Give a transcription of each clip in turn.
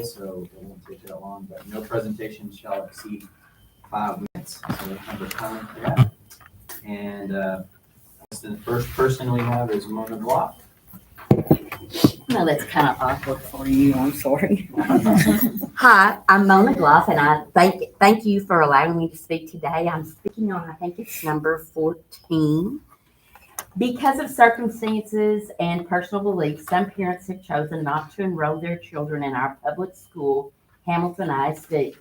so it won't take that long, but no presentation shall exceed 5 minutes. So the number time for that. And the first person we have is Mona Block. No, that's kind of awkward for you. I'm sorry. Hi, I'm Mona Gloff, and I thank you for allowing me to speak today. I'm speaking on, I think it's number 14. Because of circumstances and personal beliefs, some parents have chosen not to enroll their children in our public school, Hamilton ISD,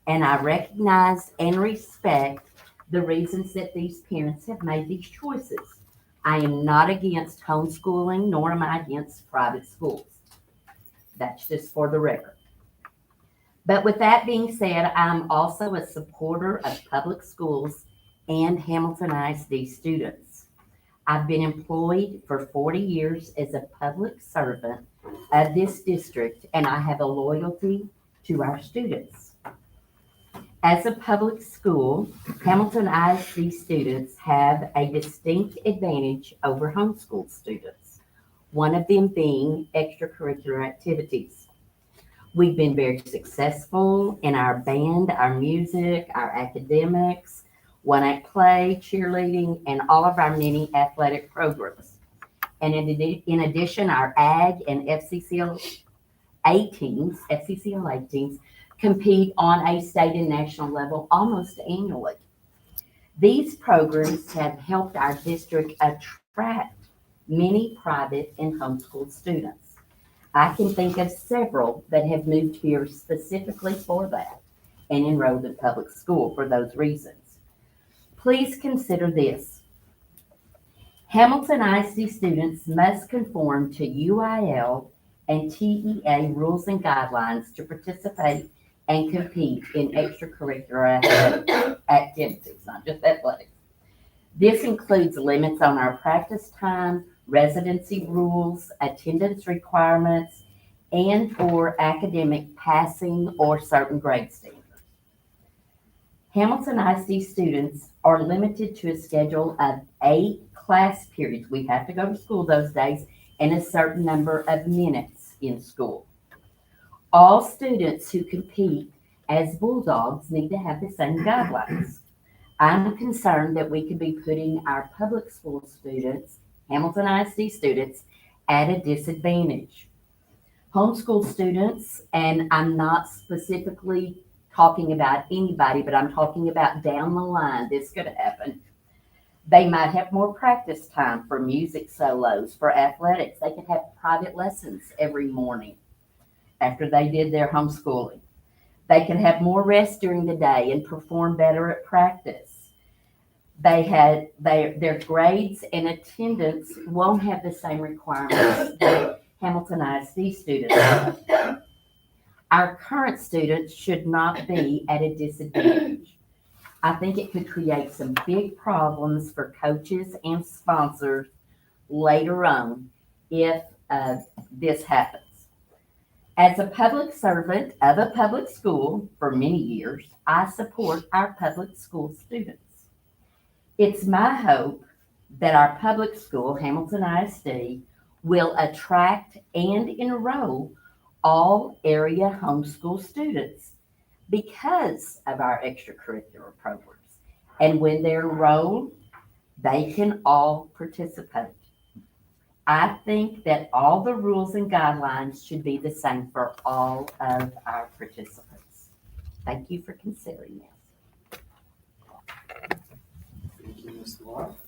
and I recognize and respect the reasons that these parents have made these choices. I am not against homeschooling, nor am I against private schools. That's just for the record. But with that being said, I'm also a supporter of public schools and Hamilton ISD students. I've been employed for 40 years as a public servant of this district, and I have a loyalty to our students. As a public school, Hamilton ISD students have a distinct advantage over homeschool students, one of them being extracurricular activities. We've been very successful in our band, our music, our academics, one-act play, cheerleading, and all of our many athletic programs. And in addition, our ag and FCCLA teams compete on a state and national level almost annually. These programs have helped our district attract many private and homeschool students. I can think of several that have moved here specifically for that and enrolled in public school for those reasons. Please consider this. Hamilton ISD students must conform to UIL and TEA rules and guidelines to participate and compete in extracurricular activities, not just athletics. This includes limits on our practice time, residency rules, attendance requirements, and for academic passing or certain grade standards. Hamilton ISD students are limited to a schedule of 8 class periods. We have to go to school those days and a certain number of minutes in school. All students who compete as Bulldogs need to have the same guidelines. I'm concerned that we could be putting our public school students, Hamilton ISD students, at a disadvantage. Homeschool students, and I'm not specifically talking about anybody, but I'm talking about down the line, this could happen. They might have more practice time for music solos, for athletics. They could have private lessons every morning after they did their homeschooling. They can have more rest during the day and perform better at practice. Their grades and attendance won't have the same requirements that Hamilton ISD students have. Our current students should not be at a disadvantage. I think it could create some big problems for coaches and sponsors later on if this happens. As a public servant of a public school for many years, I support our public school students. It's my hope that our public school, Hamilton ISD, will attract and enroll all area homeschool students because of our extracurricular programs. And when they're enrolled, they can all participate. I think that all the rules and guidelines should be the same for all of our participants. Thank you for considering this. Thank you, Ms. Block.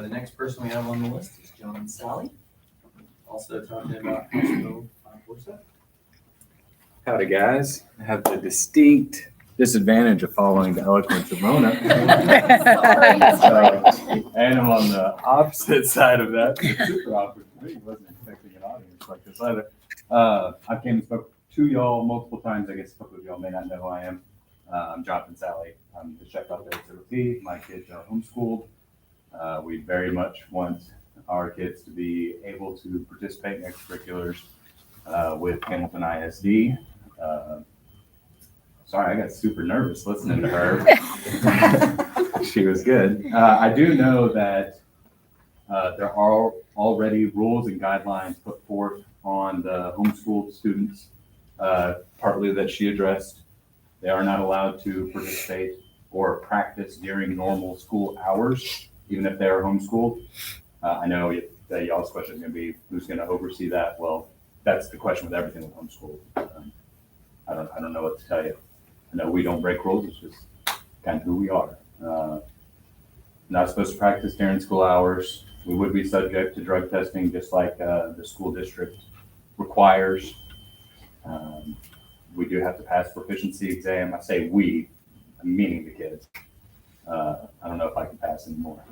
The next person we have on the list is John Sally, also talking about House Bill 547. Howdy, guys. I have the distinct disadvantage of following the eloquence of Mona. And I'm on the opposite side of that. It's super awkward for me. I wasn't expecting an audience like this either. I came and spoke to y'all multiple times. I guess a couple of y'all may not know who I am. I'm Jonathan Sally. I'm the chef out there at COT. My kids are homeschooled. We very much want our kids to be able to participate in extracurriculars with Hamilton ISD. Sorry, I got super nervous listening to her. She was good. I do know that there are already rules and guidelines put forth on the homeschooled students partly that she addressed. They are not allowed to participate or practice during normal school hours, even if they are homeschooled. I know that y'all's question is going to be, who's going to oversee that? Well, that's the question with everything with homeschool. I don't know what to tell you. I know we don't break rules. It's just kind of who we are. Not supposed to practice during school hours. We would be subject to drug testing, just like the school district requires. We do have to pass proficiency exam. I say we, I'm meaning the kids. I don't know if I can pass anymore.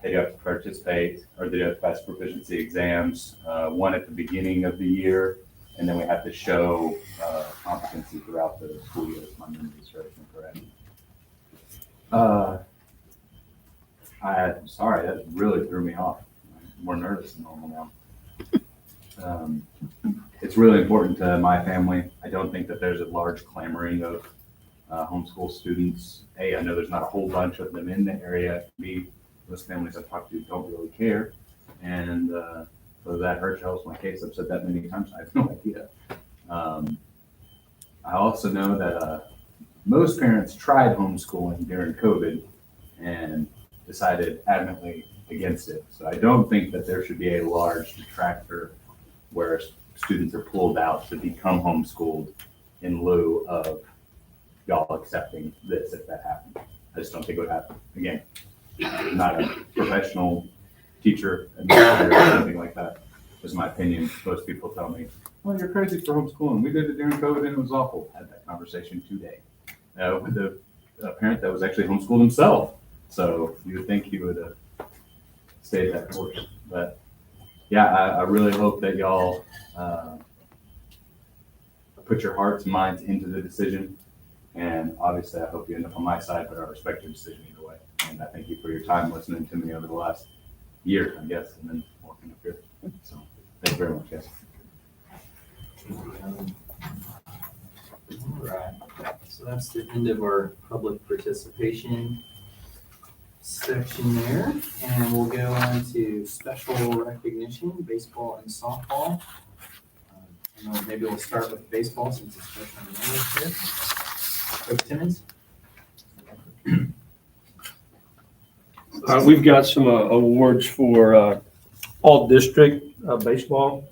They do have to participate, or they do have to pass proficiency exams, one at the beginning of the year, and then we have to show competency throughout the school year, if my memory is correct. I'm sorry, that really threw me off. I'm more nervous than normal now. It's really important to my family. I don't think that there's a large clamoring of homeschool students. I know there's not a whole bunch of them in the area. Most families I've talked to don't really care. And whether that hurts or helps my case, I've said that many times, I have no idea. I also know that most parents tried homeschooling during COVID and decided adamantly against it. So I don't think that there should be a large detractor where students are pulled out to become homeschooled in lieu of y'all accepting this if that happened. I just don't think it would happen. Again, I'm not a professional teacher, administrator, or anything like that. Is my opinion. Most people tell me, well, you're crazy for homeschooling. We did it during COVID and it was awful. I had that conversation today with a parent that was actually homeschooled himself. So you would think he would have stayed that course. But yeah, I really hope that y'all put your hearts and minds into the decision. And obviously, I hope you end up on my side, but I respect your decision either way. And I thank you for your time listening to me over the last year, I guess, and then walking up here. So thank you very much, guys. All right, so that's the end of our public participation section there, and we'll go on to special recognition, baseball and softball. Maybe we'll start with baseball since it's freshman here. Coach Timmons. We've got some awards for all district baseball.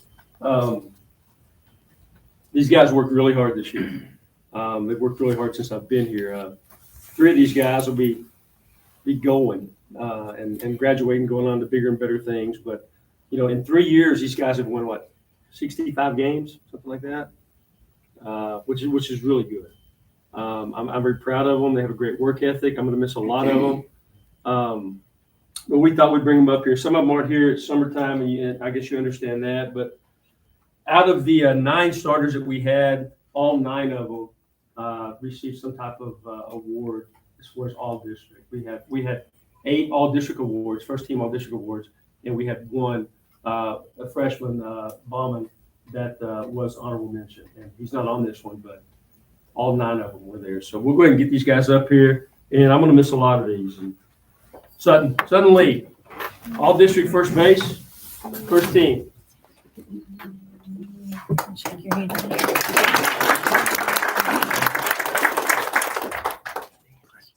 These guys worked really hard this year. They've worked really hard since I've been here. 3 of these guys will be going and graduating, going on to bigger and better things. But, in 3 years, these guys have won, 65 games, something like that, which is really good. I'm very proud of them. They have a great work ethic. I'm going to miss a lot of them. But we thought we'd bring them up here. Some of them aren't here. It's summertime, and I guess you understand that. But out of the 9 starters that we had, all 9 of them received some type of award as far as all district. We had 8 all district awards, first team all district awards, and we had 1 a freshman, Bauman, that was honorable mention. And he's not on this one, but all 9 of them were there. So we'll go ahead and get these guys up here, and I'm going to miss a lot of these. And Sutton Lee, all district first base, first team. Shake your hand.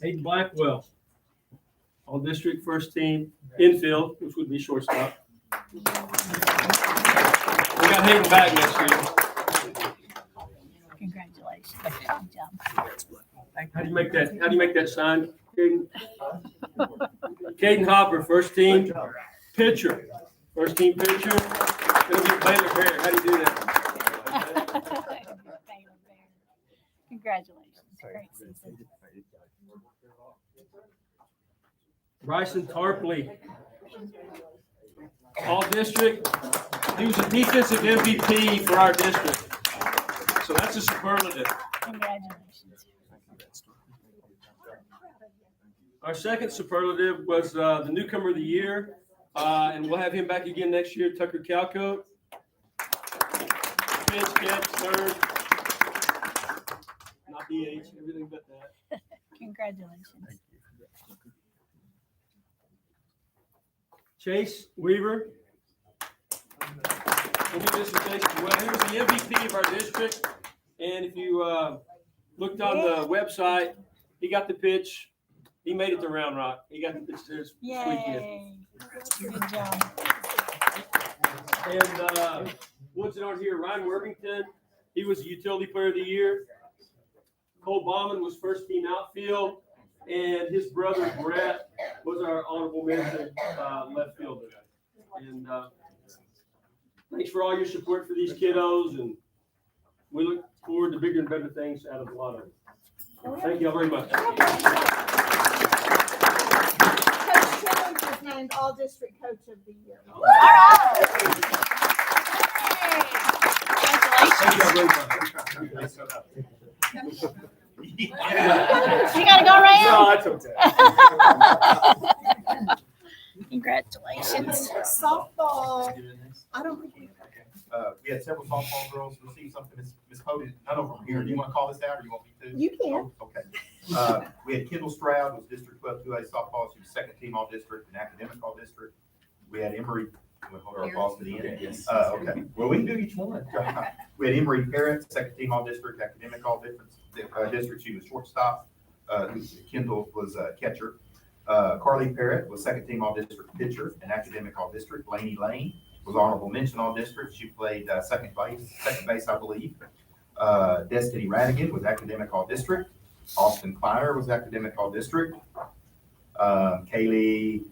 Hayden Blackwell, all district first team, infield, which would be shortstop. We got Hayden back next year. Congratulations. Good job. How do you make that sign, Caden? Caden Hopper, first team pitcher. First team pitcher. Gonna be Baylor Bear. How do you do that? Congratulations. Great season. Bryson Tarpley, all district. He was a defensive MVP for our district. So that's a superlative. Congratulations. Our second superlative was the newcomer of the year, and we'll have him back again next year, Tucker Calcoat. Pitch, catch, third. Not DH, everything but that. Congratulations. Chase Weaver. We'll give this a thanks as well. He was the MVP of our district, and if you looked on the website, he got the pitch. He made it to Round Rock. He got the pitch this weekend. Yay. Good job. And ones that aren't here, Ryan Worthington, he was the utility player of the year. Cole Bauman was first team outfield, and his brother Brett was our honorable mention left fielder. And thanks for all your support for these kiddos, and we look forward to bigger and better things out of a lot of them. Thank you all very much. Coach Simmons was named All District Coach of the Year. All right. Thank you all very much. You gotta go around. No, that's okay. Congratulations. Softball, I don't think We had several softball girls receive something, Ms. Cody, none of them here. Do you want to call this out or you want me to? you can. Oh, okay. We had Kendall Stroud, was District 12 2A softball. She was second team all district and academic all district. We had Emory, we'll hold our applause to the end. Okay. Well, we can do each one. We had Emory Parrott, second team all district, academic all district. She was shortstop. Kendall was catcher. Carly Parrott was second team all district pitcher and academic all district. Laney Lane was honorable mention all district. She played second base, I believe. Destiny Radigan was academic all district. Austin Kleiner was academic all district. Kaylee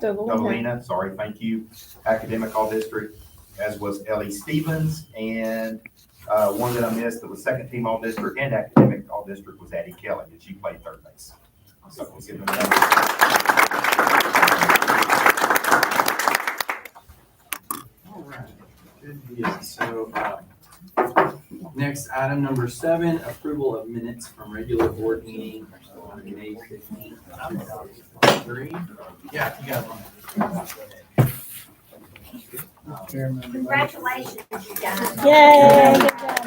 Dovalina, sorry, thank you, academic all district, as was Ellie Stevens, and one that I missed that was second team all district and academic all district was Addie Kelly, and she played third base. So we'll give them that. All right, good deal. So, next, item number 7, approval of minutes from regular board meeting on May 15th. 3. Yeah, you got one. Congratulations, you guys. Yay. Good job.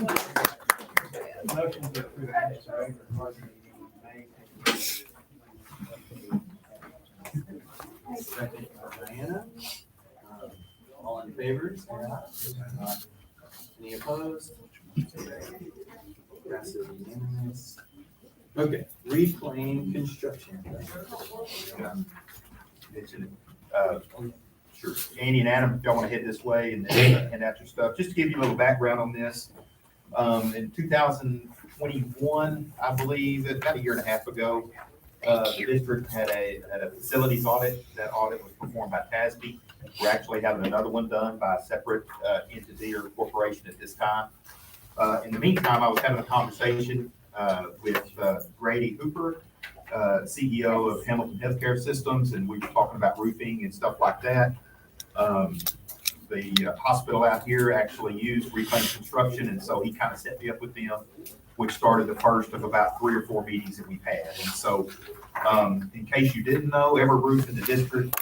Motion to approve minutes of regular board meeting May 15th. Second, Diana. All in favor? Say aye. Any opposed? Passes unanimous. Okay, reclaim construction. Sure. Andy and Adam, if y'all want to head this way and then hand out your stuff, just to give you a little background on this. In 2021, I believe, about a year and a half ago, the district had a facilities audit. That audit was performed by TASB. We're actually having another one done by a separate entity or corporation at this time. In the meantime, I was having a conversation with Grady Hooper, CEO of Hamilton Healthcare Systems, and we were talking about roofing and stuff like that. The hospital out here actually used Reclaim Construction, and so he kind of set me up with them, which started the first of about 3 or 4 meetings that we've had. And so, in case you didn't know, every roof in the district,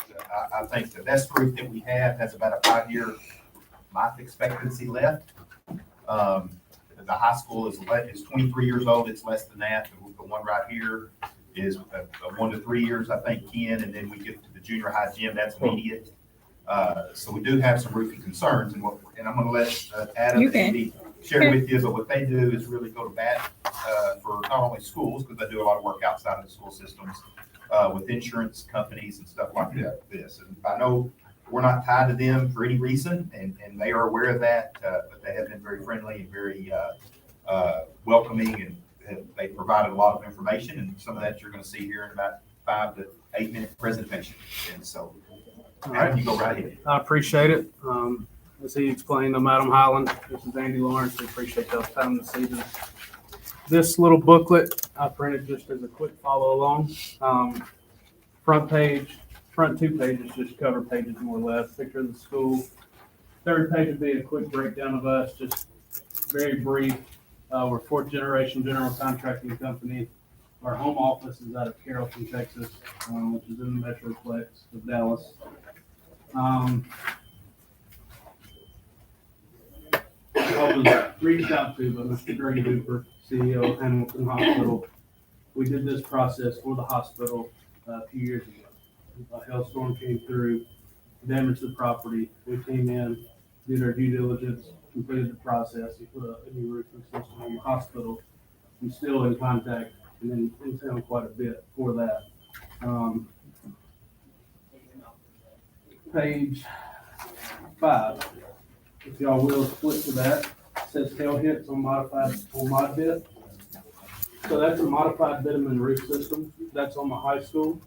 I think the best roof that we have has about a 5-year life expectancy left. The high school is 23 years old. It's less than that. The one right here is 1 to 3 years, I think, Ken, and then we get to the junior high gym. That's immediate. So we do have some roofing concerns, and I'm going to let Adam and Andy share with you. But what they do is really go to bat for not only schools, because they do a lot of work outside of the school systems with insurance companies and stuff like this. And I know we're not tied to them for any reason, and they are aware of that. But they have been very friendly and very welcoming, and they provided a lot of information, and some of that you're going to see here in about 5 to 8 minute presentation. And so, Adam, you go right ahead. I appreciate it. As he explained, I'm Adam Highland. This is Andy Lawrence. We appreciate y'all's time this evening. This little booklet I printed just as a quick follow along. Front 2 pages, just cover pages more or less. Picture of the school. 3rd page would be a quick breakdown of us, just very brief. We're 4th generation general contracting company. Our home office is out of Carrollton, Texas, which is in the Metroplex of Dallas. I was reached out to by Mr. Grady Hooper, CEO of Hamilton Hospital. We did this process for the hospital a few years ago. A hailstorm came through, damaged the property. We came in, did our due diligence, completed the process, he put a new roofing system on the hospital. I'm still in contact and in town quite a bit for that. Page 5, if y'all will flip to that, it says tail hits on mod bit. So that's a modified bitumen roof system. That's on the high school.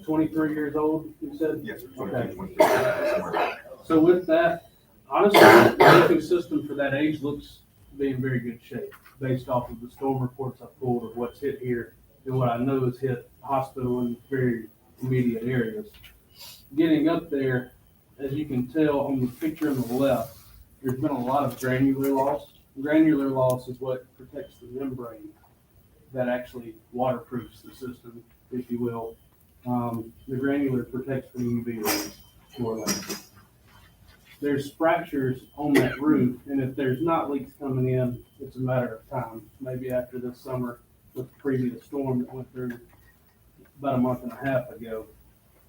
23 years old, you said? Yes, Okay. 22. So with that, honestly, the roofing system for that age looks to be in very good shape based off of the storm reports I pulled of what's hit here and what I know has hit the hospital in very immediate areas. Getting up there, as you can tell on the picture on the left, there's been a lot of granular loss. Granular loss is what protects the membrane that actually waterproofs the system, if you will. The granular protects from UV rays, more or less. There's fractures on that roof, and if there's not leaks coming in, it's a matter of time. Maybe after this summer with the previous storm that went through about a month and a half ago.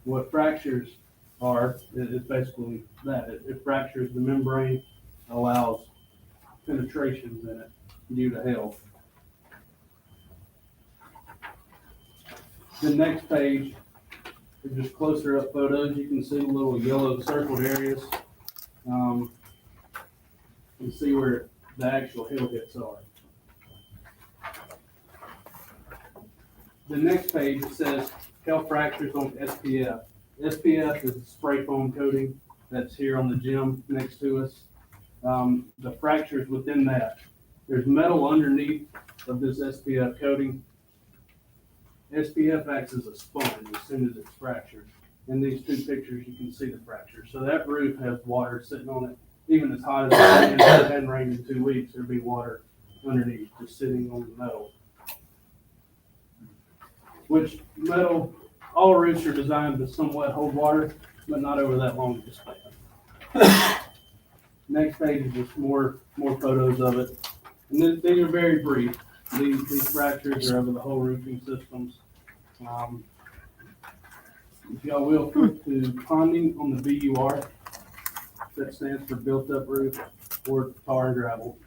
What fractures are, is basically that. It fractures the membrane, allows penetrations in it due to hail. The next page is just closer up photos. You can see the little yellow circled areas. You can see where the actual hail hits are. The next page, it says hail fractures on SPF. SPF is the spray foam coating that's here on the gym next to us. The fractures within that, there's metal underneath of this SPF coating. SPF acts as a sponge as soon as it's fractured. In these two pictures, you can see the fracture. So that roof has water sitting on it. Even as hot as it is, if it hadn't rained in 2 weeks, there'd be water underneath, just sitting on the metal. Which metal, all roofs are designed to somewhat hold water, but not over that long of a span. Next page is just more photos of it. And these are very brief. These fractures are over the whole roofing systems. If y'all will flip to ponding on the BUR, that stands for built up roof or tar and gravel.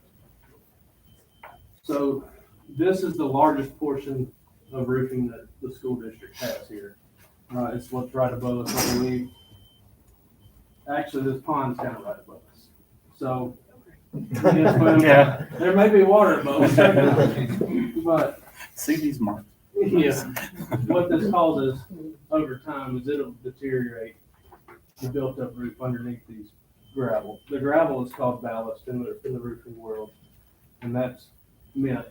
So this is the largest portion of roofing that the school district has here. It's what's right above us, I believe. Actually, this pond's kind of right above us. So, yes, well, Yeah. there may be water above us, but See these marks? yeah, what this causes over time is it'll deteriorate the built up roof underneath these gravel. The gravel is called ballast in the roofing world, and that's meant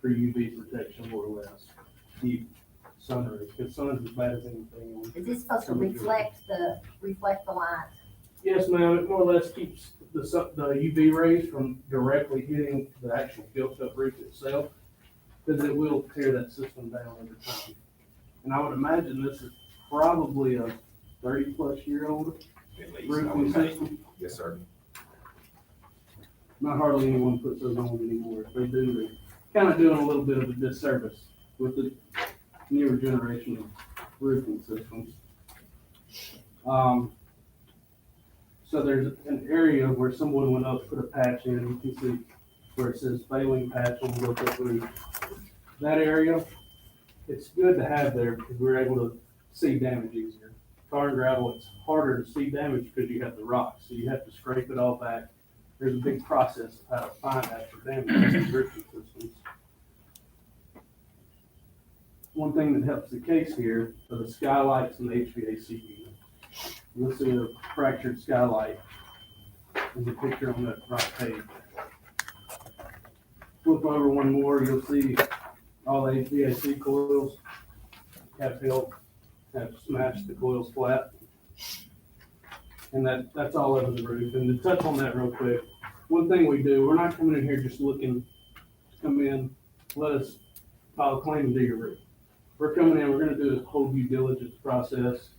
for UV protection more or less. Keep sun rays, because sun's as bad as anything. Is this supposed to reflect the light? Yes, ma'am, it more or less keeps the UV rays from directly hitting the actual built up roof itself, because it will tear that system down over time. And I would imagine this is probably a 30-plus-year-old At least, I roofing would think. system. Yes, sir. Not hardly anyone puts those on anymore. If they do, they're kind of doing a little bit of a disservice with the newer generation of roofing systems. So there's an area where someone went up, put a patch in. You can see where it says failing patch on built up roof. That area, it's good to have there because we're able to see damage easier. Tar and gravel, it's harder to see damage because you have the rocks, so you have to scrape it all back. There's a big process of how to find actual damage in roofing systems. One thing that helps the case here are the skylights and the HVAC unit. You'll see a fractured skylight in the picture on that right page. Flip over one more, you'll see all the HVAC coils have smashed the coils flat. And that's all over the roof. And to touch on that real quick, one thing we do, we're not coming in here just looking to come in, let us file a claim and do your roof. We're coming in, we're gonna do a whole due diligence process.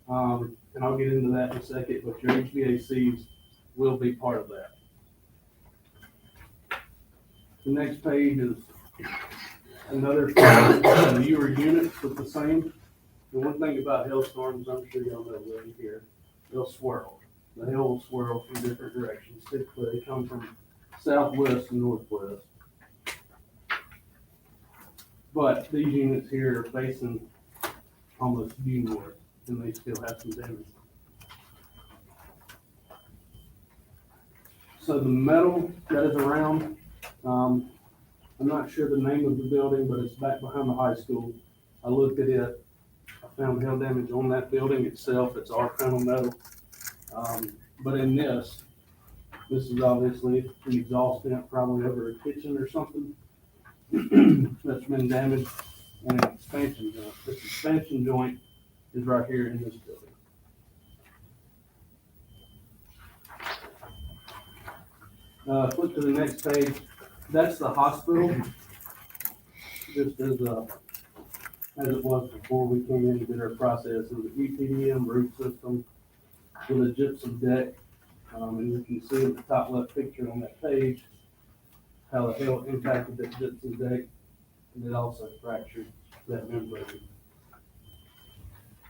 And I'll get into that in a second, but your HVACs will be part of that. The next page is another newer unit with the same. The one thing about hailstorms, I'm sure y'all know living here, they'll swirl. The hail will swirl from different directions. Typically, they come from southwest and northwest. But these units here are facing almost due north, and they still have some damage. So the metal that is around, I'm not sure the name of the building, but it's back behind the high school. I looked at it. I found hail damage on that building itself. It's our panel metal. But in this is obviously an exhaust vent, probably over a kitchen or something that's been damaged, and an expansion joint. This expansion joint is right here in this building. Flip to the next page. That's the hospital. Just as it was before we came in to do our process. It was an EPDM roof system with a gypsum deck. And you can see in the top left picture on that page how the hail impacted that gypsum deck, and it also fractured that membrane.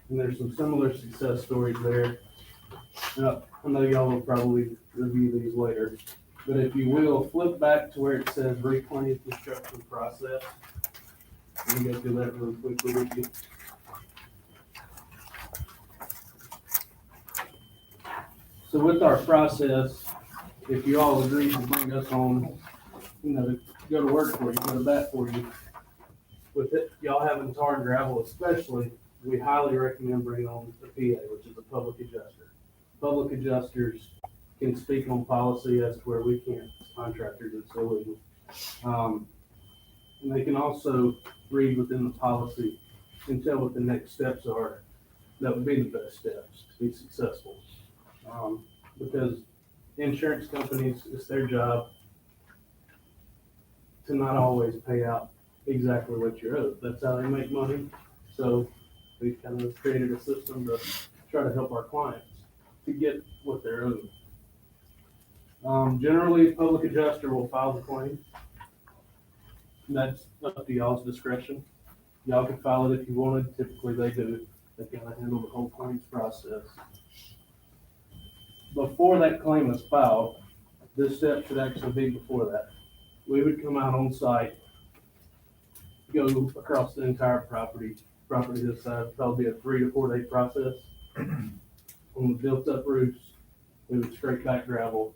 And there's some similar success stories there. I know y'all will probably review these later, but if you will, flip back to where it says reclaim construction process. Let me go through that really quickly with you. So with our process, if you all agree to bring us on, to go to work for you, go to bat for you, with it, y'all having tar and gravel especially, we highly recommend bringing on a PA, which is a public adjuster. Public adjusters can speak on policy as to where we can't as contractors, it's illegal. And they can also read within the policy and tell what the next steps are that would be the best steps to be successful. Because insurance companies, it's their job to not always pay out exactly what you're owed. That's how they make money. So we've kind of created a system to try to help our clients to get what they're owed. Generally, public adjuster will file the claim. That's up to y'all's discretion. Y'all can file it if you wanted. Typically, they do. They kind of handle the whole claims process. Before that claim is filed, this step should actually be before that. We would come out on site, go across the entire property this side, probably be a 3 to 4 day process. On the built up roofs, we would scrape back gravel,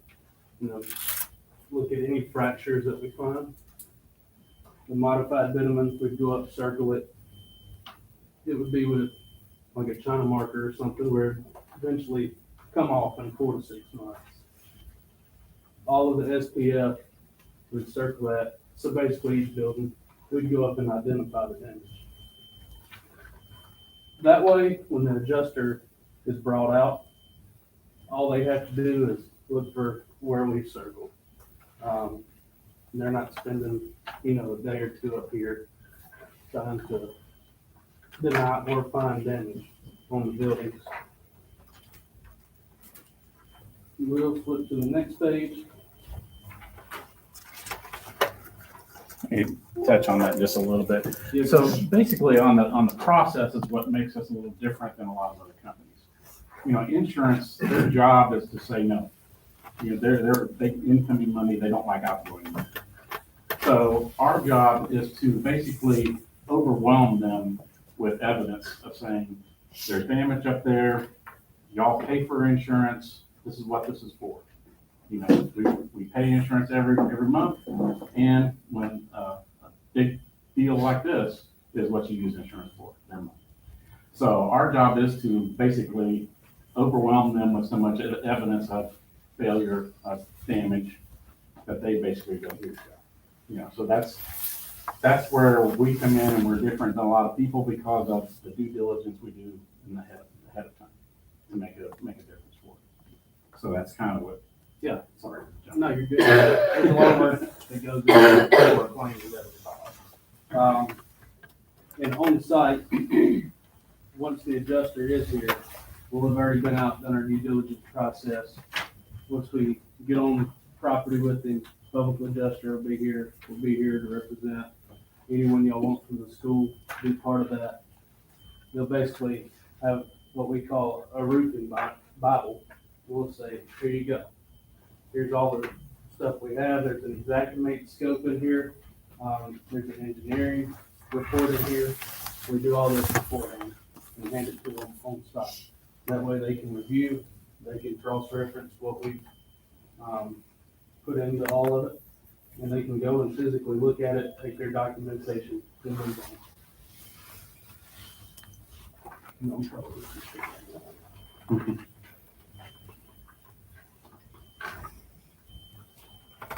look at any fractures that we find. The modified bitumen, we'd go up, circle it. It would be with like a China marker or something where it eventually come off in 4 to 6 months. All of the SPF would circle that. So basically each building, we'd go up and identify the damage. That way, when the adjuster is brought out, all they have to do is look for where we circled. They're not spending, a day or two up here trying to deny or find damage on the buildings. We'll flip to the next page. Touch on that just a little bit. Yes. So basically on the process is what makes us a little different than a lot of other companies. Insurance, their job is to say no. They incoming money, they don't like outgoing money. So our job is to basically overwhelm them with evidence of saying, there's damage up there, y'all pay for insurance, this is what this is for. We pay insurance every month, and when a big deal like this is what you use insurance for, their money. So our job is to basically overwhelm them with so much evidence of failure, of damage, that they basically go, here you go. So that's where we come in, and we're different than a lot of people because of the due diligence we do in the ahead of time to make a difference for it. So that's kind of what. Yeah, sorry. No, you're good. There's a lot of work that goes into our claims that we file. And on site, once the adjuster is here, we'll have already been out, done our due diligence process. Once we get on property with the public adjuster, will be here. We'll be here to represent anyone y'all want from the school, be part of that. They'll basically have what we call a roofing Bible, we'll say, here you go. Here's all the stuff we have. There's an Xactimate scope in here. There's an engineering report in here. We do all this beforehand and hand it to them on site. That way they can review, they can cross-reference what we put into all of it, and they can go and physically look at it, take their documentation, and move on. No trouble.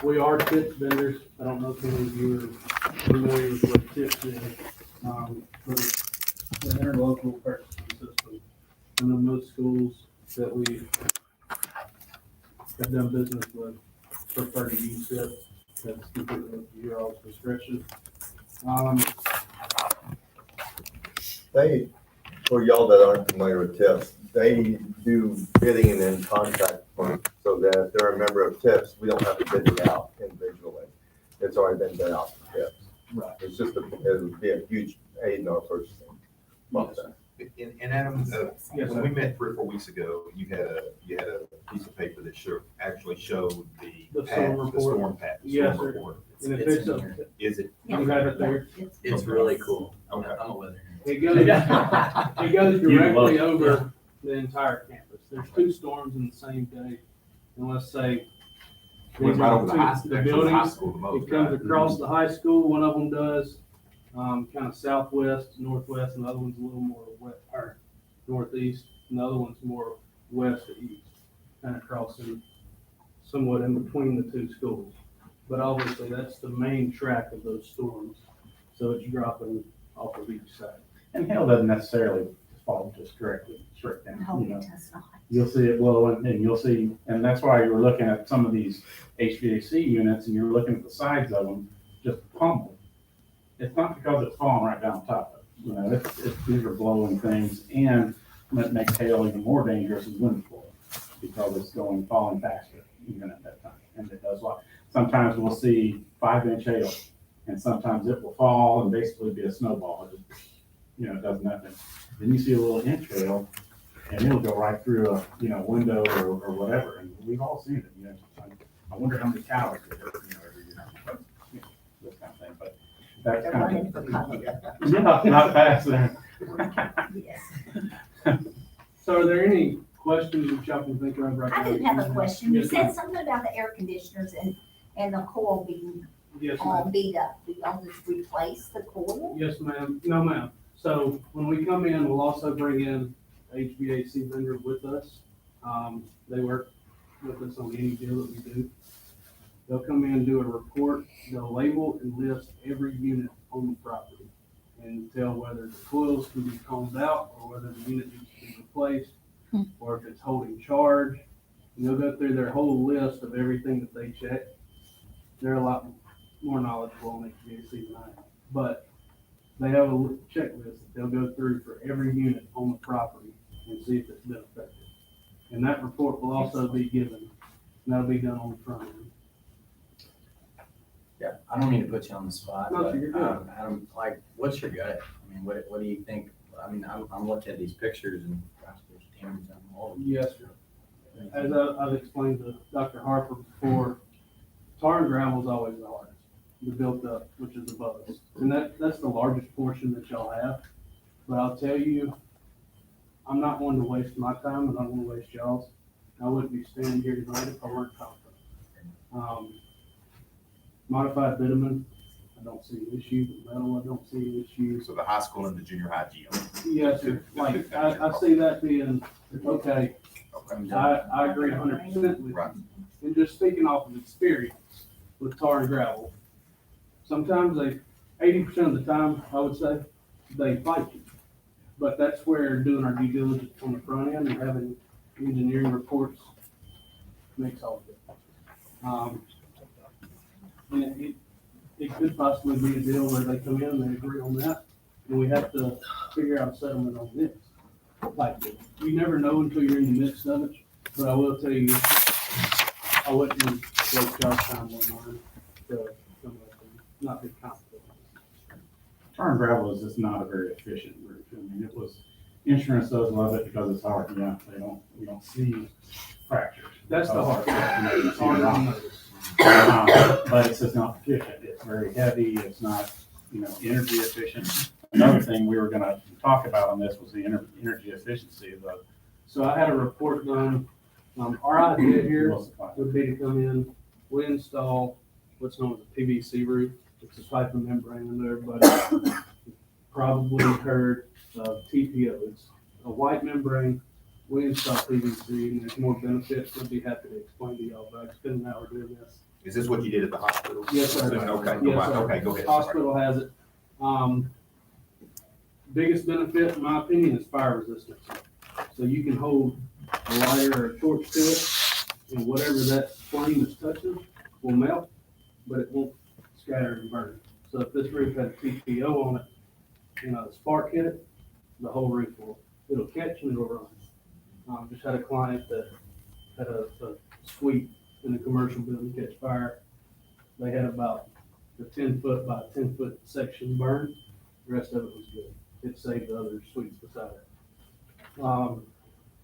We are tip vendors. I don't know if any of you are familiar with what tips is. But it's an interlocal purchasing system. And then most schools that we have done business with prefer to use tip. That's completely up to your all's discretion. They, for y'all that aren't familiar with TIPS, they do bidding and then contract for, so that if they're a member of TIPS, we don't have to bid it out individually. It's already been bid out for TIPS. Right. It's just, it would be a huge aid in our purchasing process. And Adam, Yes, when sir. we met 3 or 4 weeks ago, you had a piece of paper that actually showed The the storm path, the report. storm path. the Yes, storm sir. report. And if It's it's in a, here. Is it? you have it there. It's really cool. Okay. I'm a weather. It goes, it goes directly over the entire campus. There's 2 storms in the same day. And let's say Went right over the high, the actually the high buildings, school the most. it comes right? across the high school, one of them does, kind of southwest, northwest, and the other one's a little more west, or northeast, and the other one's more west to east, kind of crossing somewhat in between the 2 schools. But obviously, that's the main track of those storms, so it's dropping off of each side. And hail doesn't necessarily fall just directly straight down, No, you it know. does not. You'll see it blow and you'll see, and that's why you're looking at some of these HVAC units and you're looking at the sides of them just pummeled. It's not because it's falling right down top of it, you know, these are blowing things, and it makes hail even more dangerous as wind blows because it's falling faster even at that time. And it does sometimes we'll see 5-inch hail and sometimes it will fall and basically be a snowball. It does nothing. Then you see a little inch hail and it'll go right through a, window or whatever. And we've all seen it, I wonder how many towers get hurt, every year. But, this kind of thing, but that's They're kind running of. for cover. Yeah, not fast there. Yes. So are there any questions that y'all can think of right now? I did have a question. You Yes, said ma'am. something about the air conditioners and the coil being Yes, all ma'am. beat up. Do y'all just replace the coil? Yes, ma'am. No, ma'am. So when we come in, we'll also bring in HVAC vendor with us. They work with us on any deal that we do. They'll come in and do a report. They'll label and list every unit on the property and tell whether the coils can be combed out or whether the unit needs to be replaced or if it's holding charge. And they'll go through their whole list of everything that they check. They're a lot more knowledgeable on HVAC than I am, but they have a checklist that they'll go through for every unit on the property and see if it's been affected. And that report will also be given, and that'll be done on the front end. Yeah, I don't mean to put you on the spot, No, but you're good. Adam, like, what's your gut? I mean, what do you think? I mean, I'm looking at these pictures and gosh, there's damage on all of them. Yes, sir. As I've explained to Dr. Harper before, tar and gravel is always the hardest, the built up, which is above us. And that's the largest portion that y'all have. But I'll tell you, I'm not one to waste my time and I don't want to waste y'all's. I wouldn't be standing here tonight if I weren't confident. Modified bitumen, I don't see an issue. The metal, I don't see an issue. So the high school and the junior high gym. Yes, sir. Like, I see that being, okay, Okay. I agree 100% with you. Right. And just speaking off of experience with tar and gravel, sometimes 80% of the time, I would say, they fight you. But that's where doing our due diligence on the front end and having engineering reports makes all the difference. And it could possibly be a deal where they come in and they agree on that, and we have to figure out a settlement on this. Like, you never know until you're in the midst of it, but I will tell you, I wouldn't waste y'all's time on mine to come up and not be confident. Tar and gravel is just not a very efficient roof. I mean, insurance does love it because it's hard, we don't see fractures. That's the hard part. You know, you It's see hard to rock. notice. But it's just not efficient. It's very heavy. It's not, energy efficient. Another thing we were gonna talk about on this was the energy efficiency of the. So I had a report done. Our idea here would be to come in, we install what's known as a PVC roof. It's a type of membrane, and everybody probably heard of TPO. It's a white membrane. We install PVC, and there's more benefits. I'd be happy to explain to y'all, but I spent an hour doing this. Is this what you did at the hospital? Yes, sir. Okay, Yes, sir. okay, go ahead. Sorry. Hospital has it. Biggest benefit, in my opinion, is fire resistance. So you can hold a lighter or a torch to it, and whatever that flame is touching will melt, but it won't scatter and burn. So if this roof had a TPO on it, the spark hit it, the whole roof it'll catch and it'll run. Just had a client that had a suite in a commercial building catch fire. They had about a 10-foot by 10-foot section burned. The rest of it was good. It saved the other suites beside it.